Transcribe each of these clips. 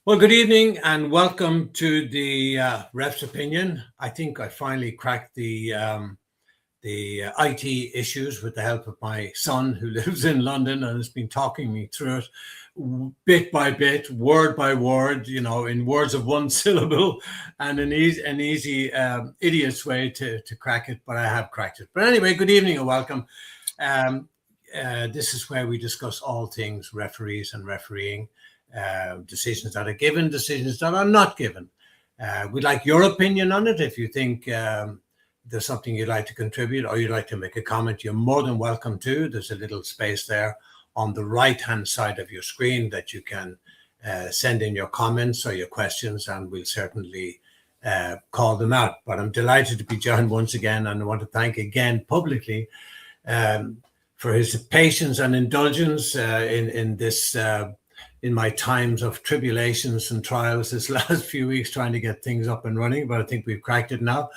Well, good evening and welcome to the ref's opinion. I think I finally cracked the IT issues with the help of my son, who lives in London and has been talking me through it bit by bit, word by word, in words of one syllable, and an easy idiot's way to crack it. But I have cracked it. But anyway, good evening and welcome. Um, this is where we discuss all things referees and refereeing. Decisions that are given, decisions that are not given. We'd like your opinion on it. If you think there's something you'd like to contribute or you'd like to make a comment, you're more than welcome to. There's a little space there on the right-hand side of your screen that you can send in your comments or your questions, and we'll certainly call them out. But I'm delighted to be joined once again, and I want to thank again publicly for his patience and indulgence in this in my times of tribulations and trials this last few weeks trying to get things up and running, but I think we've cracked it now.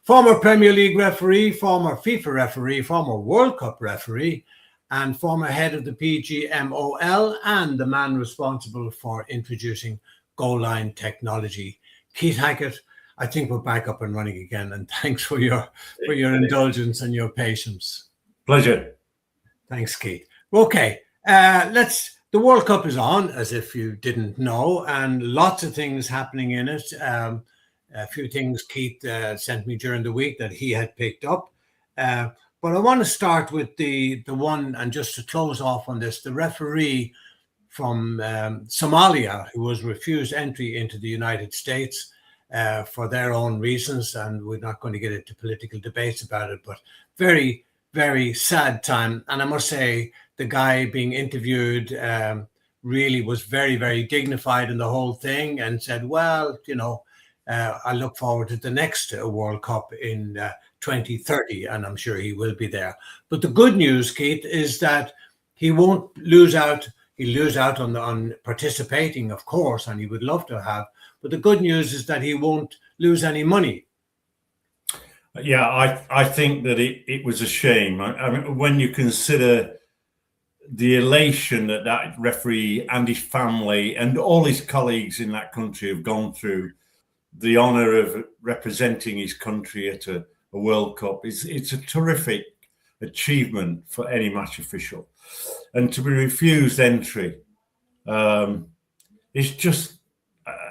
Former Premier League referee, former FIFA referee, former World Cup referee, and former head of the PGMOL, and the man responsible for introducing goal line technology. Keith Hackett, I think we're back up and running again, and thanks for your indulgence and your patience. Pleasure. Thanks, Keith. Okay, the World Cup is on, as if you didn't know, and lots of things happening in it. A few things Keith sent me during the week that he had picked up. But I want to start with the one, and just to close off on this, the referee from Somalia who was refused entry into the United States for their own reasons, and we're not going to get into political debates about it, but very, very sad time. And I must say, the guy being interviewed really was very, very dignified in the whole thing and said, well, I look forward to the next World Cup in 2030, and I'm sure he will be there. But the good news, Keith, is that he won't lose out. He'll lose out on participating, of course, and he would love to have. But the good news is that he won't lose any money. Yeah, I think that it was a shame. I mean, when you consider the elation that referee and his family and all his colleagues in that country have gone through, the honor of representing his country at a World Cup, it's a terrific achievement for any match official. And to be refused entry, it's just,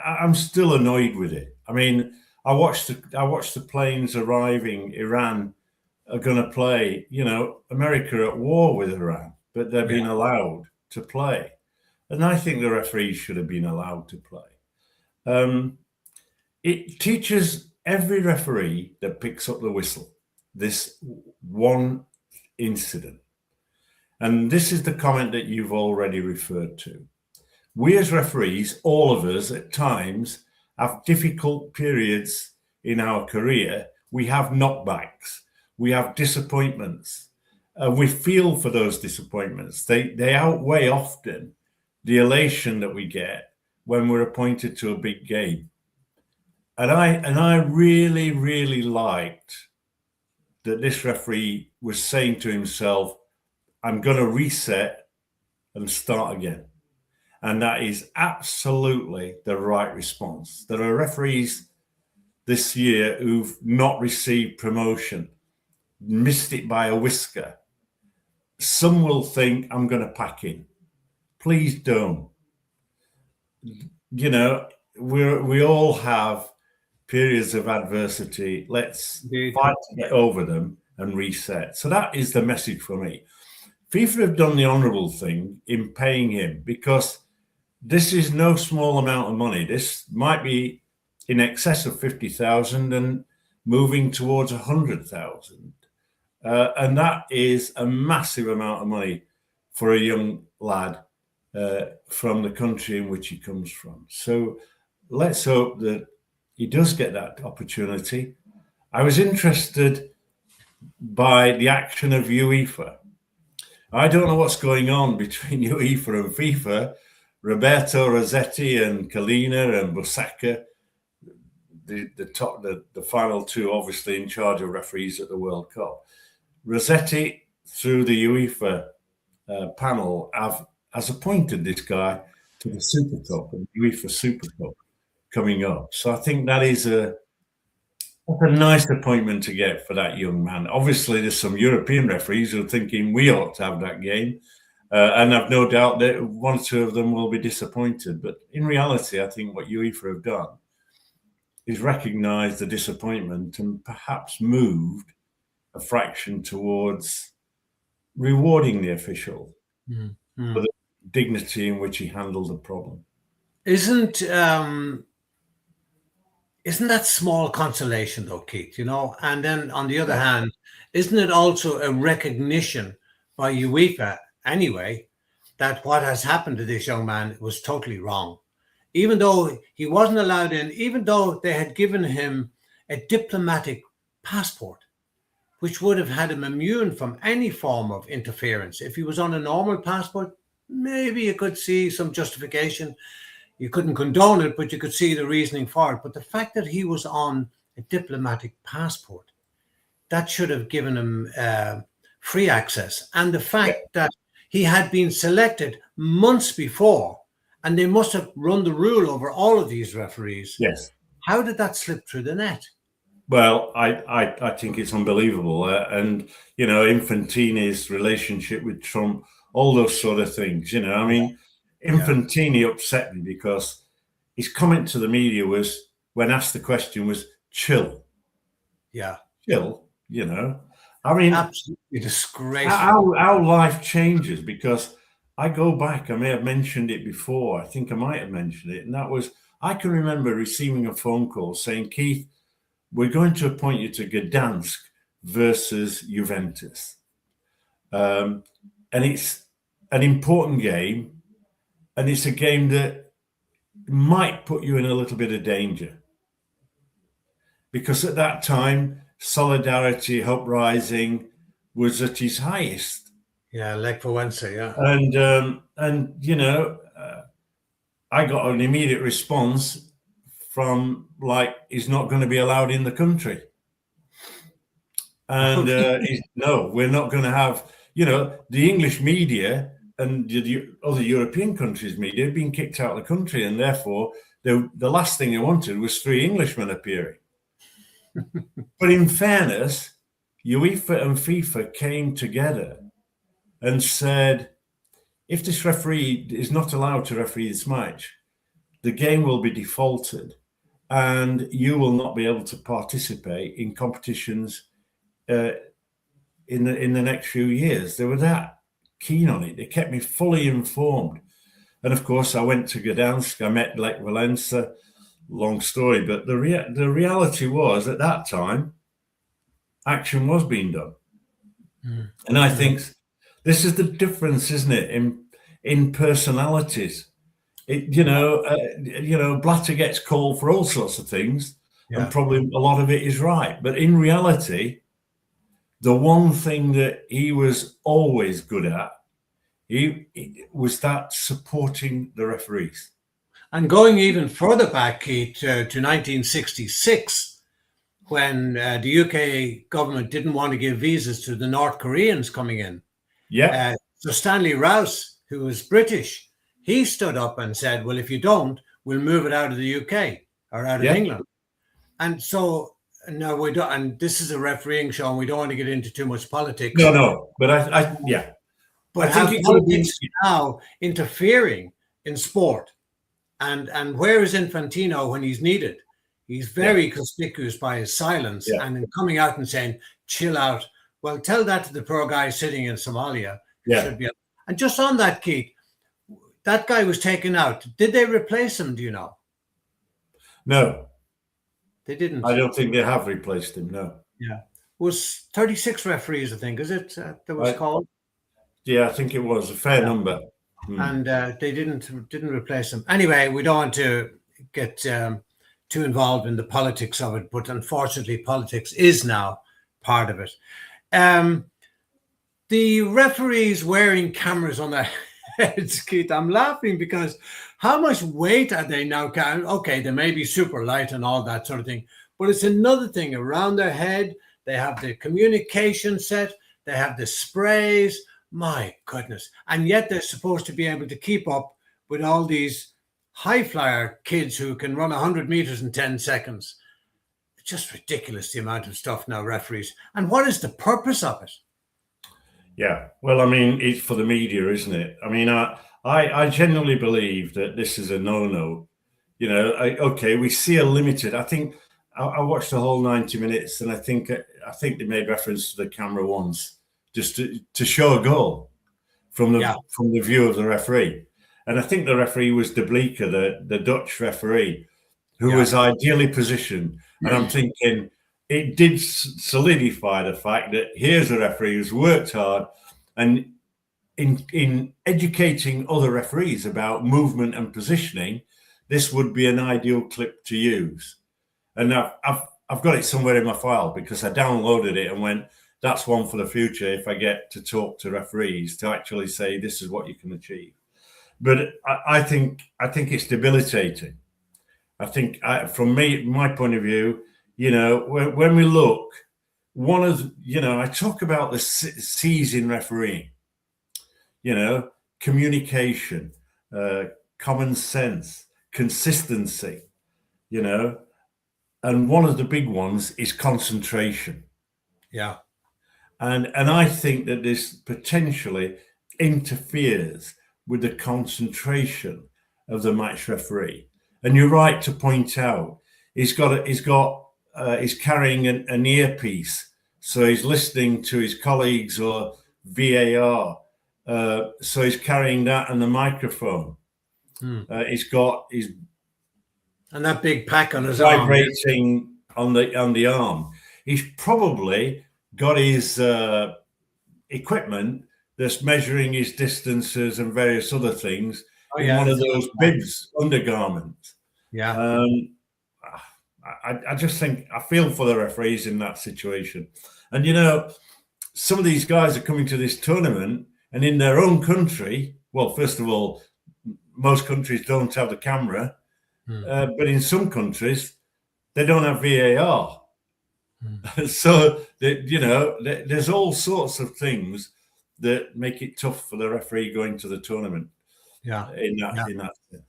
I'm still annoyed with it. I mean, I watched the planes arriving. Iran are going to play. America are at war with Iran, but they're being allowed to play, and I think the referees should have been allowed to play. It teaches every referee that picks up the whistle this one incident, and this is the comment that you've already referred to. We as referees, all of us at times, have difficult periods in our career. We have knockbacks, we have disappointments, and we feel for those disappointments. They outweigh often the elation that we get when we're appointed to a big game. And I really, really liked that this referee was saying to himself, I'm going to reset and start again. And that is absolutely the right response. There are referees this year who've not received promotion, missed it by a whisker. Some will think, I'm going to pack in. Please don't. We all have periods of adversity. Let's fight to get over them and reset. So that is the message for me. FIFA have done the honourable thing in paying him, because this is no small amount of money. This might be in excess of 50,000 and moving towards 100,000. And that is a massive amount of money for a young lad from the country in which he comes from. So let's hope that he does get that opportunity. I was interested by the action of UEFA. I don't know what's going on between UEFA and FIFA. Roberto Rossetti and Collina and Busacca, the final two, obviously in charge of referees at the World Cup. Rossetti, through the UEFA panel, has appointed this guy to for the Super Cup and UEFA Super Cup coming up. So I think that is that's a nice appointment to get for that young man. Obviously, there's some European referees who are thinking we ought to have that game. And I've no doubt that one or two of them will be disappointed. But in reality, I think what UEFA have done is recognised the disappointment and perhaps moved a fraction towards rewarding the official for the dignity in which he handled the problem. Isn't that small consolation though, Keith? And then on the other hand, isn't it also a recognition by UEFA anyway that what has happened to this young man was totally wrong? Even though he wasn't allowed in, even though they had given him a diplomatic passport, which would have had him immune from any form of interference. If he was on a normal passport, maybe you could see some justification. You couldn't condone it, but you could see the reasoning for it. But the fact that he was on a diplomatic passport, that should have given him free access. And the fact that he had been selected months before, and they must have run the rule over all of these referees. Yes. How did that slip through the net? Well, I think it's unbelievable. And, Infantini's relationship with Trump, all those sort of things, I mean, Infantini upset me because his comment to the media was, when asked the question, was chill. Yeah. Chill, I mean, absolutely disgraceful. How life changes, because I go back, I may have mentioned it before. I think I might have mentioned it. And that was, I can remember receiving a phone call saying, Keith, we're going to appoint you to Gdansk versus Juventus. And it's an important game. And it's a game that might put you in a little bit of danger. Because at that time, solidarity, uprising was at its highest. Yeah, Lech Wałęsa, yeah. And I got an immediate response from he's not going to be allowed in the country. And no, we're not going to have, the English media and the other European countries' media had been kicked out of the country, and therefore the last thing they wanted was 3 Englishmen appearing. But in fairness, UEFA and FIFA came together and said, if this referee is not allowed to referee this match, the game will be defaulted and you will not be able to participate in competitions in the next few years. They were that keen on it. They kept me fully informed. And of course, I went to Gdansk. I met Lech Wałęsa. Long story, but the reality was at that time, action was being done. And I think this is the difference, isn't it, in personalities. Blatter gets called for all sorts of things, and probably a lot of it is right. But in reality, the one thing that he was always good at, he was that supporting the referees. And going even further back, Keith, to 1966, when the UK government didn't want to give visas to the North Koreans coming in. Yeah. So Stanley Rouse, who was British, he stood up and said, well, if you don't, we'll move it out of the UK or out of England. And so now we don't, and this is a refereeing show, and we don't want to get into too much politics. No, but But I think politics now interfering in sport. And where is Infantino when he's needed? He's very conspicuous by his silence and in coming out and saying, chill out. Well, tell that to the poor guy sitting in Somalia. Should be. And just on that, Keith, that guy was taken out. Did they replace him, do you know? No. They didn't. I don't think they have replaced him, no. Yeah. It was 36 referees, I think, is it? That was called? Yeah, I think it was a fair number. And they didn't replace him. Anyway, we don't want to get too involved in the politics of it, but unfortunately, politics is now part of it. The referees wearing cameras on their heads, Keith, I'm laughing because how much weight are they now carrying? Okay, they may be super light and all that sort of thing, but it's another thing around their head. They have the communication set, they have the sprays. My goodness. And yet they're supposed to be able to keep up with all these high flyer kids who can run 100 meters in 10 seconds. It's just ridiculous, the amount of stuff now referees. And what is the purpose of it? Yeah, well, I mean, it's for the media, isn't it? I mean, I genuinely believe that this is a no-no. You know, okay, we see a limited. I think I watched the whole 90 minutes, and I think they made reference to the camera once, just to show a goal from the view of the referee. And I think the referee was De Bleeker, the Dutch referee, who was ideally positioned. And I'm thinking it did solidify the fact that here's a referee who's worked hard, and in educating other referees about movement and positioning, this would be an ideal clip to use. And I've got it somewhere in my file because I downloaded it and went, that's one for the future if I get to talk to referees to actually say this is what you can achieve. But I think it's debilitating. I think from my point of view, you know, when we look, I talk about the C's in refereeing, you know, communication, common sense, consistency, you know, and one of the big ones is concentration. Yeah. And I think that this potentially interferes with the concentration of the match referee. And you're right to point out he's carrying an earpiece, so he's listening to his colleagues or VAR. So he's carrying that and the microphone. And that big pack on his arm, vibrating on the arm. He's probably got his equipment that's measuring his distances and various other things in one of those bibs undergarments. Yeah. I just think I feel for the referees in that situation. And, you know, some of these guys are coming to this tournament and in their own country, well, first of all, most countries don't have the camera, but in some countries, they don't have VAR. So, you know, there's all sorts of things that make it tough for the referee going to the tournament. Yeah. In that sense.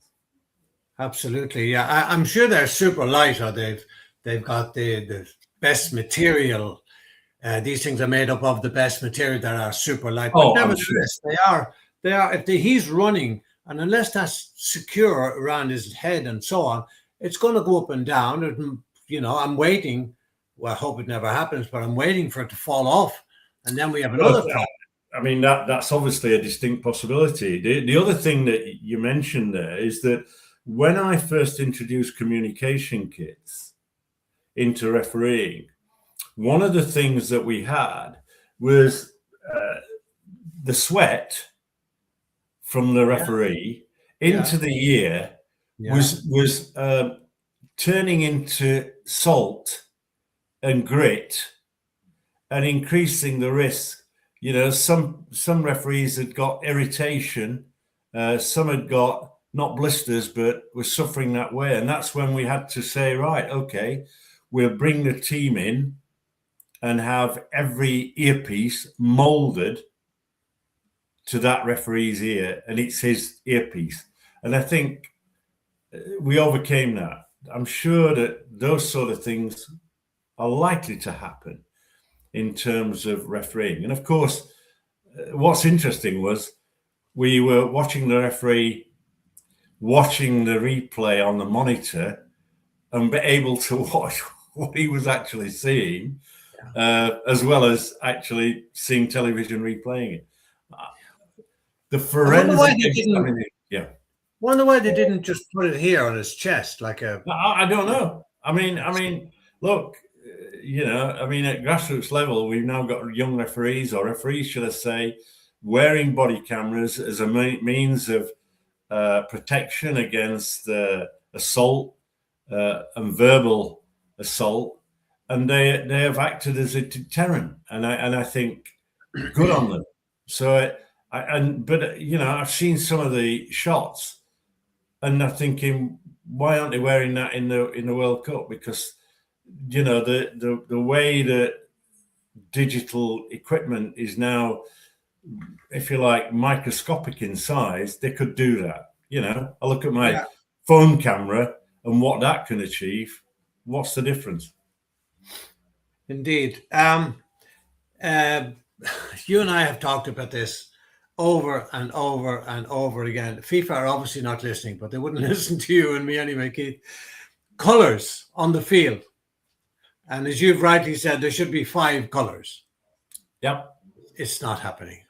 Absolutely. Yeah. I'm sure they're super light, or they've got the best material. These things are made up of the best material that are super light. But nevertheless, they are. If he's running, and unless that's secure around his head and so on, it's going to go up and down. And, you know, I'm waiting. Well, I hope it never happens, but I'm waiting for it to fall off, and then we have another problem. I mean, that's obviously a distinct possibility. The other thing that you mentioned there is that when I first introduced communication kits into refereeing, one of the things that we had was the sweat from the referee into the ear was turning into salt and grit and increasing the risk. You know, some referees had got irritation, some had got not blisters, but were suffering that way. And that's when we had to say, right, okay, we'll bring the team in and have every earpiece molded to that referee's ear, and it's his earpiece. And I think we overcame that. I'm sure that those sort of things are likely to happen in terms of refereeing. And of course, what's interesting was we were watching the referee, watching the replay on the monitor, and be able to watch what he was actually seeing, as well as actually seeing television replaying it. The forensic wonder why they didn't just put it here on his chest like a. I don't know. I mean, look. You know, I mean, at grassroots level, we've now got young referees, or referees, should I say, wearing body cameras as a means of protection against assault and verbal assault, and they have acted as a deterrent, and I think good on them. So, but you know, I've seen some of the shots, and I'm thinking, why aren't they wearing that in the World Cup? Because you know, the way that digital equipment is now, if you like, microscopic in size, they could do that. You know, I look at my Yeah. phone camera and what that can achieve. What's the difference? Indeed. Uh, you and I have talked about this over and over and over again. FIFA are obviously not listening, but they wouldn't listen to you and me anyway, Keith. Colors on the field. And as you've rightly said, there should be 5 colors. Yep. It's not happening.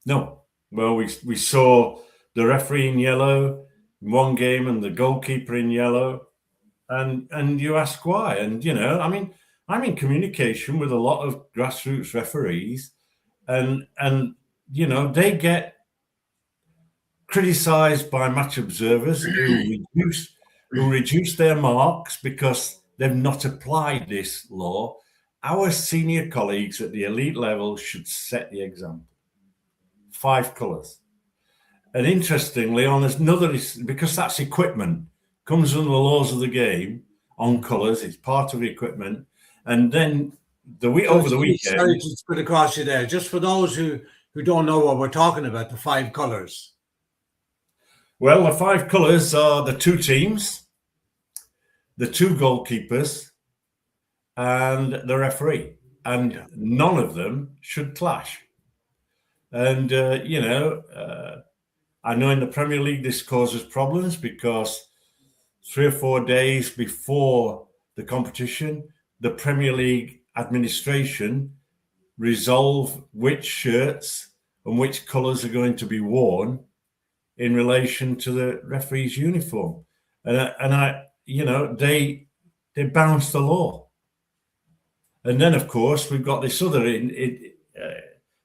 No. Well, we saw the referee in yellow in one game and the goalkeeper in yellow. And you ask why. And, you know, I mean, I'm in communication with a lot of grassroots referees, and you know, they get criticized by match observers who reduce their marks because they've not applied this law. Our senior colleagues at the elite level should set the example. 5 colours. And interestingly, on another, because that's equipment, comes under the laws of the game on colours, it's part of the equipment. And then over the weekend. Sorry to put across you there, just for those who don't know what we're talking about, the 5 colours. Well, the 5 colours are the 2 teams, the 2 goalkeepers, and the referee. And none of them should clash. And, you know, I know in the Premier League this causes problems because 3 or 4 days before the competition, the Premier League administration resolve which shirts and which colours are going to be worn in relation to the referee's uniform. And I you know, they bounced the law. And then, of course, we've got this other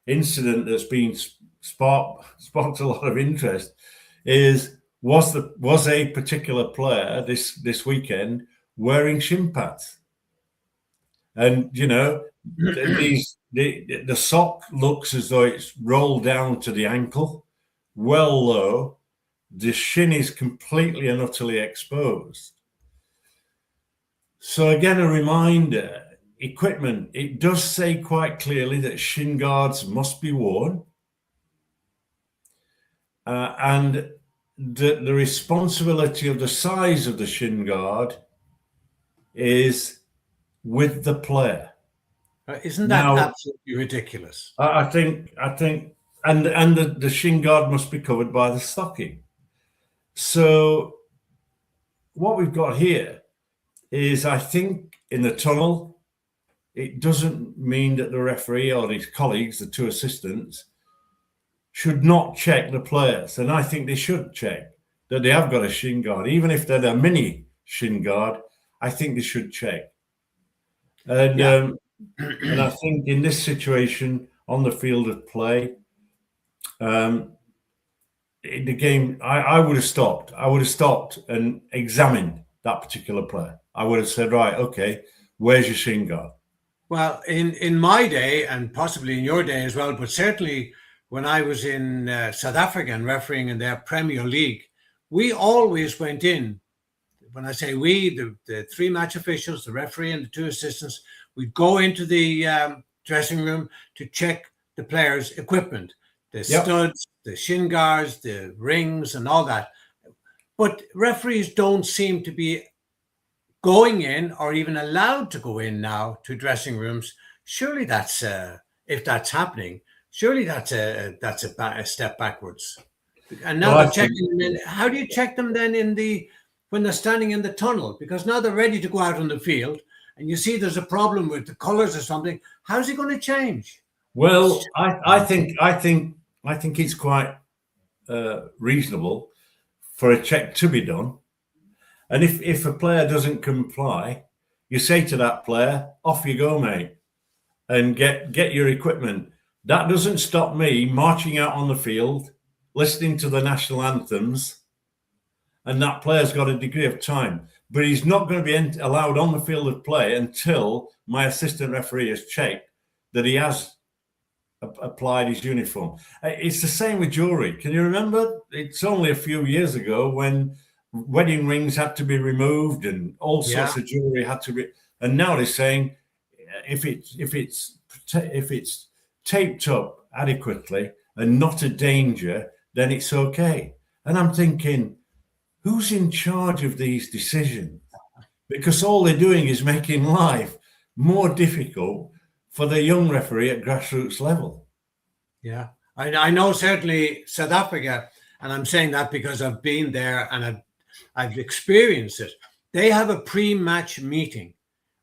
incident that's been sparked a lot of interest. Was a particular player this weekend wearing shin pads? And you know, the sock looks as though it's rolled down to the ankle, well low. The shin is completely and utterly exposed. So again, a reminder: equipment. It does say quite clearly that shin guards must be worn, and the responsibility of the size of the shin guard is with the player. Isn't that absolutely ridiculous? I think, and the shin guard must be covered by the stocking. So what we've got here is, I think, in the tunnel, it doesn't mean that the referee or his colleagues, the 2 assistants, should not check the players. And I think they should check that they have got a shin guard. Even if they're a mini shin guard, I think they should check. And and I think in this situation on the field of play, in the game, I would have stopped. I would have stopped and examined that particular player. I would have said, right, okay, where's your shin guard? Well, in my day, and possibly in your day as well, but certainly when I was in South Africa and refereeing in their Premier League, we always went in. When I say we, the 3 match officials, the referee and the 2 assistants, we'd go into the dressing room to check the players' equipment, the studs, the shin guards, the rings and all that. But referees don't seem to be going in or even allowed to go in now to dressing rooms. Surely that's, if that's happening, surely that's a step backwards. And now they're checking them in. How do you check them then when they're standing in the tunnel? Because now they're ready to go out on the field and you see there's a problem with the colours or something. How's it going to change? Well, I think it's quite reasonable for a check to be done. And if a player doesn't comply, you say to that player, off you go, mate, and get your equipment. That doesn't stop me marching out on the field, listening to the national anthems, and that player's got a degree of time. But he's not going to be allowed on the field of play until my assistant referee has checked that he has applied his uniform. It's the same with jewelry. Can you remember? It's only a few years ago when wedding rings had to be removed and all sorts of jewelry had to be. And now they're saying if it's taped up adequately and not a danger, then it's okay. And I'm thinking, who's in charge of these decisions? Because all they're doing is making life more difficult for the young referee at grassroots level. Yeah, I know certainly South Africa, and I'm saying that because I've been there and I've experienced it. They have a pre-match meeting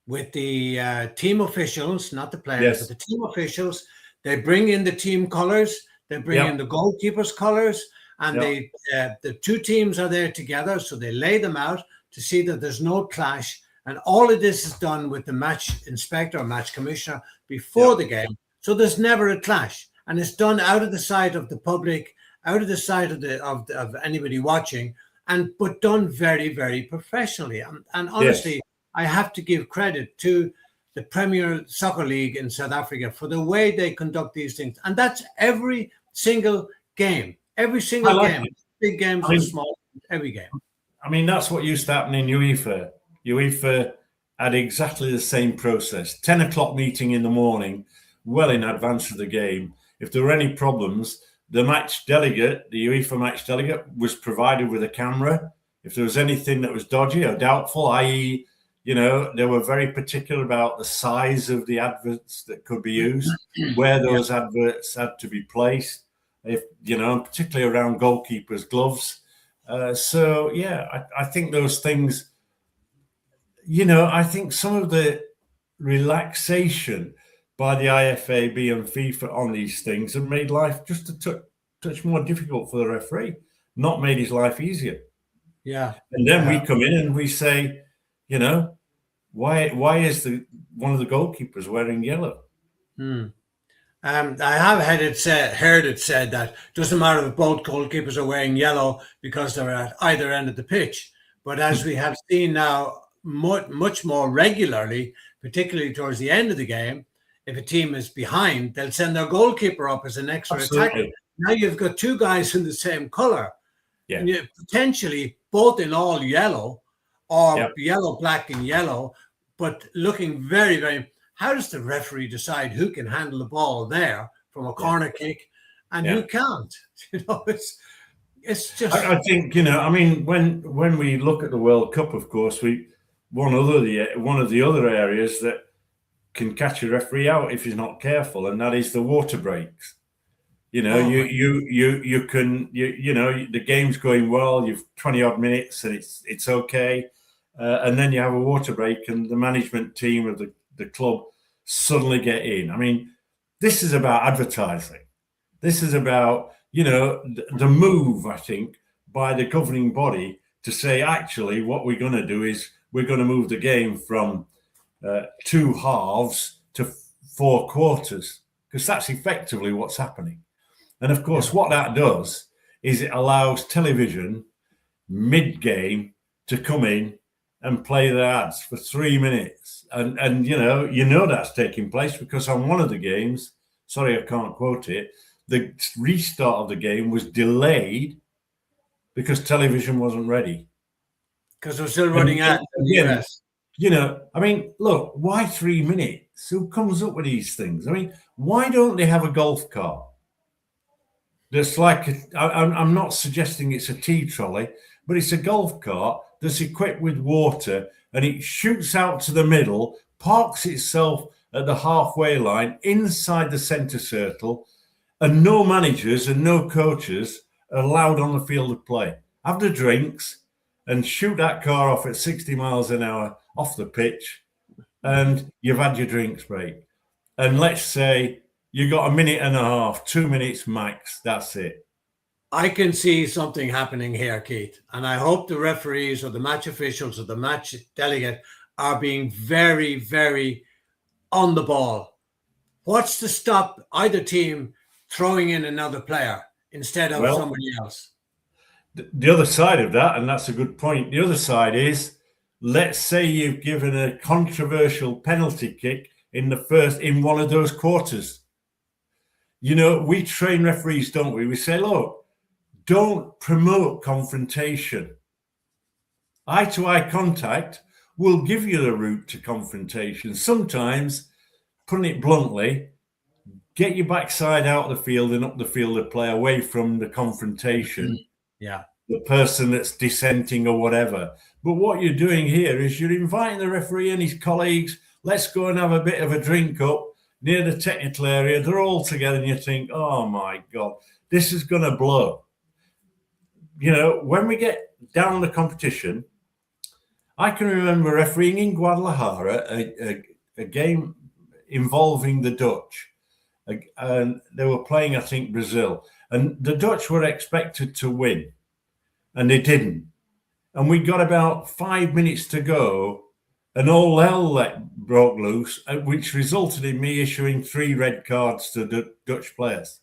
with the team officials, not the players, but the team officials. They bring in the team colors, they bring in the goalkeeper's colors, and the two teams are there together. So they lay them out to see that there's no clash. And all of this is done with the match inspector or match commissioner before the game. So there's never a clash. And it's done out of the sight of the public, out of the sight of anybody watching, but done very, very professionally. And honestly, I have to give credit to the Premier Soccer League in South Africa for the way they conduct these things. And that's every single game. Every single game. Big games or small, every game. I mean, that's what used to happen in UEFA. UEFA had exactly the same process. 10 o'clock meeting in the morning, well in advance of the game. If there were any problems, the match delegate, the UEFA match delegate, was provided with a camera. If there was anything that was dodgy or doubtful, i.e., you know, they were very particular about the size of the adverts that could be used, where those adverts had to be placed, if, you know, particularly around goalkeepers' gloves. I think those things, you know, I think some of the relaxation by the IFAB and FIFA on these things have made life just a touch more difficult for the referee, not made his life easier. Yeah. And then we come in and we say, you know, why is one of the goalkeepers wearing yellow? I have heard it said that doesn't matter if both goalkeepers are wearing yellow because they're at either end of the pitch. But as we have seen now much more regularly, particularly towards the end of the game, if a team is behind, they'll send their goalkeeper up as an extra attacker. Now you've got two guys in the same color. Yeah. And you potentially both in all yellow or yellow, black, and yellow, but looking very, very. How does the referee decide who can handle the ball there from a corner kick and who can't? You know, it's just. I think, you know, I mean, when we look at the World Cup, of course, one of the other areas that can catch a referee out if he's not careful, and that is the water breaks. You know, you can the game's going well, you've 20 odd minutes and it's okay, and then you have a water break and the management team of the club suddenly get in. I mean, this is about advertising. This is about, you know, the move, I think, by the governing body to say, actually, what we're going to do is we're going to move the game from 2 halves to 4 quarters, because that's effectively what's happening. And of course, what that does is it allows television mid-game to come in and play the ads for 3 minutes. And you know that's taking place because on one of the games, sorry, I can't quote it, the restart of the game was delayed because television wasn't ready. Because we're still running out in the US. You know, I mean, look, why 3 minutes? Who comes up with these things? I mean, why don't they have a golf cart? That's like, I'm not suggesting it's a tea trolley, but it's a golf cart that's equipped with water and it shoots out to the middle, parks itself at the halfway line inside the centre circle, and no managers and no coaches are allowed on the field of play. Have the drinks and shoot that car off at 60 miles an hour off the pitch, and you've had your drinks break. And let's say you got 1.5 minutes, 2 minutes max. That's it. I can see something happening here, Keith, and I hope the referees or the match officials or the match delegate are being very, very on the ball. What's to stop either team throwing in another player instead of somebody else? The other side of that, and that's a good point, the other side is, let's say you've given a controversial penalty kick in one of those quarters. You know, we train referees, don't we? We say, look, don't promote confrontation. Eye-to-eye contact will give you the route to confrontation. Sometimes, putting it bluntly, get your backside out of the field and up the field of play away from the confrontation. Yeah. the person that's dissenting or whatever. But what you're doing here is you're inviting the referee and his colleagues, let's go and have a bit of a drink up near the technical area. They're all together and you think, oh my God, this is going to blow. You know, when we get down the competition, I can remember refereeing in Guadalajara a game involving the Dutch. And they were playing, I think, Brazil. And the Dutch were expected to win, and they didn't. And we got about 5 minutes to go, and all hell broke loose, which resulted in me issuing 3 red cards to the Dutch players.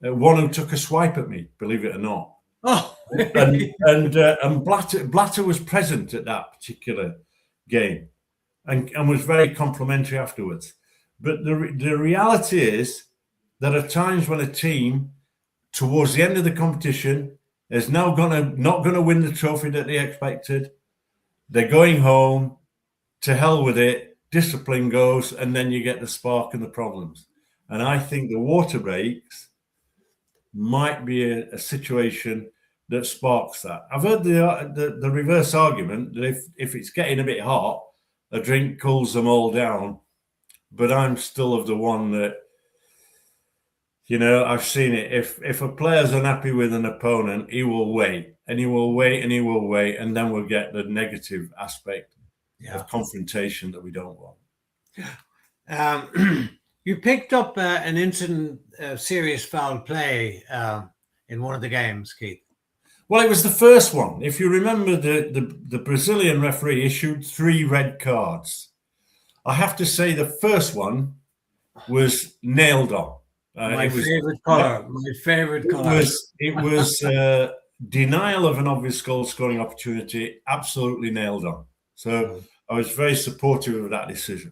One who took a swipe at me, believe it or not. Oh, and Blatter was present at that particular game, and was very complimentary afterwards. But the reality is that at times when a team, towards the end of the competition, is now not going to win the trophy that they expected, they're going home, to hell with it, discipline goes, and then you get the spark and the problems. And I think the water breaks might be a situation that sparks that. I've heard the reverse argument that if it's getting a bit hot, a drink cools them all down. But I'm still of the one that, you know, I've seen it. If a player's unhappy with an opponent, he will wait, and he will wait, and he will wait, and then we'll get the negative aspect of confrontation that we don't want. You picked up an incident of serious foul play in one of the games, Keith. Well, it was the first one. If you remember, the Brazilian referee issued 3 red cards. I have to say the first one was nailed on. My favorite color. It was denial of an obvious goal scoring opportunity, absolutely nailed on. So I was very supportive of that decision.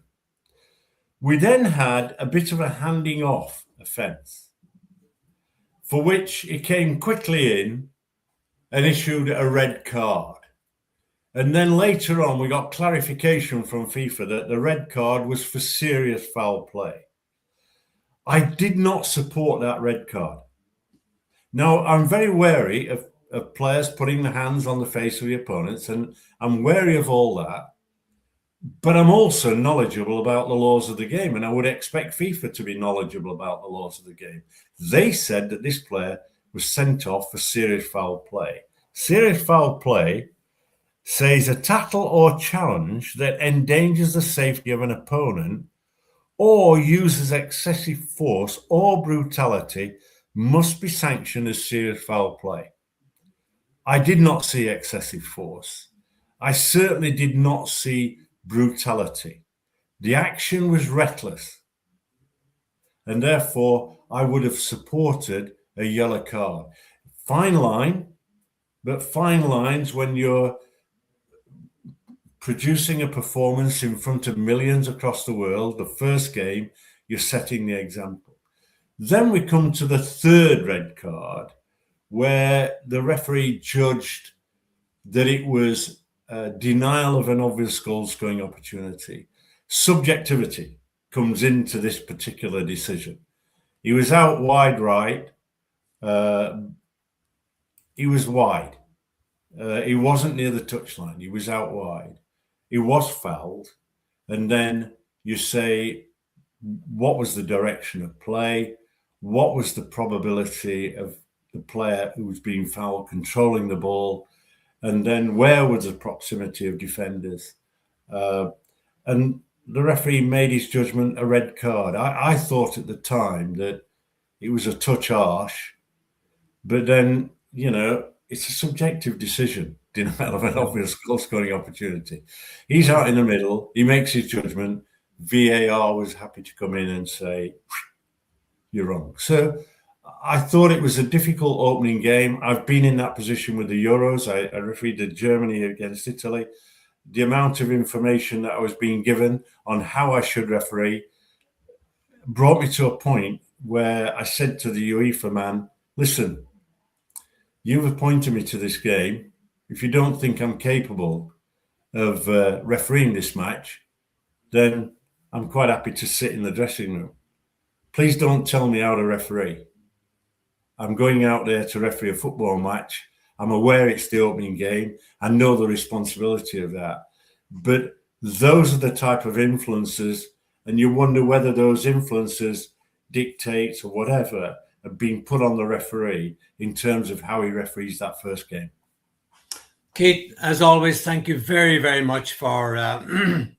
We then had a bit of a handing off offence, for which he came quickly in and issued a red card. And then later on, we got clarification from FIFA that the red card was for serious foul play. I did not support that red card. Now, I'm very wary of players putting their hands on the face of the opponents, and I'm wary of all that. But I'm also knowledgeable about the laws of the game, and I would expect FIFA to be knowledgeable about the laws of the game. They said that this player was sent off for serious foul play. Serious foul play says a tackle or challenge that endangers the safety of an opponent or uses excessive force or brutality must be sanctioned as serious foul play. I did not see excessive force. I certainly did not see brutality. The action was reckless, and therefore I would have supported a yellow card. Fine line, but fine lines when you're producing a performance in front of millions across the world, the first game, you're setting the example. Then we come to the third red card, where the referee judged that it was denial of an obvious goal scoring opportunity. Subjectivity comes into this particular decision. He was out wide right. He was wide. He wasn't near the touchline. He was out wide. He was fouled. And then you say, what was the direction of play? What was the probability of the player who was being fouled controlling the ball? And then where was the proximity of defenders? And the referee made his judgment a red card. I thought at the time that it was a touch harsh, but then, you know, it's a subjective decision, denial of an obvious goal scoring opportunity. He's out in the middle. He makes his judgment. VAR was happy to come in and say, you're wrong. So I thought it was a difficult opening game. I've been in that position with the Euros. I refereed Germany against Italy. The amount of information that I was being given on how I should referee brought me to a point where I said to the UEFA man, listen, you've appointed me to this game. If you don't think I'm capable of refereeing this match, then I'm quite happy to sit in the dressing room. Please don't tell me how to referee. I'm going out there to referee a football match. I'm aware it's the opening game. I know the responsibility of that. But those are the type of influences, and you wonder whether those influences, dictates or whatever, have been put on the referee in terms of how he referees that first game. Keith, as always, thank you very, very much for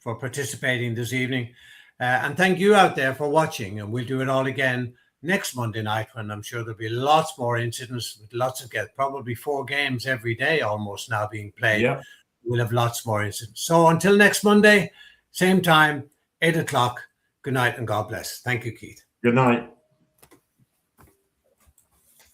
for participating this evening. And thank you out there for watching. And we'll do it all again next Monday night, when I'm sure there'll be lots more incidents with lots of probably 4 games every day almost now being played. Yeah. We'll have lots more incidents. So until next Monday, same time, 8 o'clock. Good night and God bless. Thank you, Keith. Good night.